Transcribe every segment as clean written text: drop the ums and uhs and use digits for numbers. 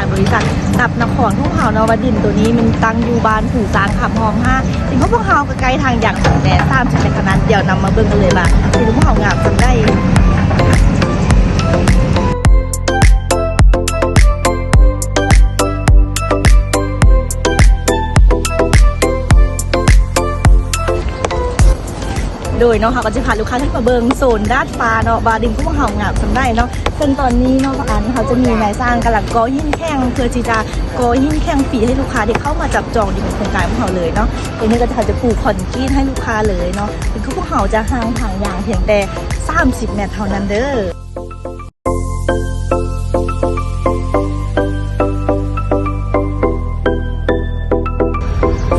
านบริษัทตับนครทุ่งเฮานวดินตัวนี้มันตั้งอยู่บ้านผู่ซางขับหอม5ถึงพวกเฮาก็ไกลทางอย่างแน่30เป็นขนาดเดี๋ยวนำมาเบิ่งกันเลยว่าที่พวกเฮางามจำได้โดยเนาะค่ะก็จะพาลูกค้าที่มาเบิงโซนด้านฟ้าเนาะบาดินพวกเฮางามจำได้เนาะซึ่งตอนนี้เนาะอันเขาจะมีนายสร้างกำลังก่อหินแข้งเพื่อที่จะก่อหินแข้งฟรีให้ลูกค้าที่เข้ามาจับจองดินโครงการพวกเขาเลยเนาะตรงนี้ก็จะปลูกคอนกรีตให้ลูกค้าเลยเนาะถึงพวกเขาจะห่างทางอย่างเพียงแต่30 เมตรเท่านั้นเด้อ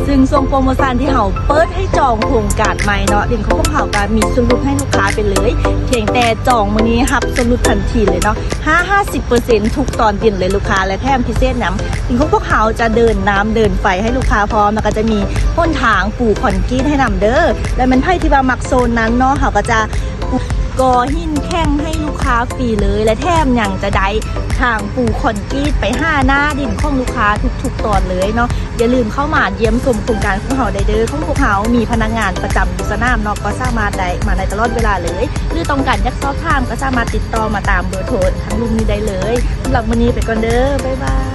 ซึ่งทรงโปรโมชั่นที่เขาเปิดให้จองโครงการใหม่เนาะดินเขาพวกเขาก็มีส่วนลดให้ลูกค้าไปเลยเพียงแต่จองมื้อนี้รับส่วนลดทันทีเลยเนาะ50% ทุกตอนดินเลยลูกค้าและแถมพิเศษน้ำดินเขาพวกเขาจะเดินน้ำเดินไฟให้ลูกค้าพร้อมแล้วก็จะมีพ้นทางปูคอนกรีตให้นำเด้อและมันไพ่ที่ว่ามักโซนนั้นเนาะเขาก็จะก่อหินแข้งให้ลูกค้าฟรีเลยและแถมยังจะได้ทางปูคอนกรีตไป5 หน้าดินของลูกค้าทุกๆตอนเลยเนาะอย่าลืมเข้ามาเยี่ยมชมโครงการของเราได้เด้อของพวกเขามีพนักงานประจำอยู่สนามเนาะก็สามารถได้มาในตลอดเวลาเลยหรือต้องการยักษ์ซอบถามก็สามารถติดต่อมาตามเบอร์โทรทั้งรุ่นนี้ได้เลยสำหรับวันนี้ไปก่อนเด้อบ๊ายบาย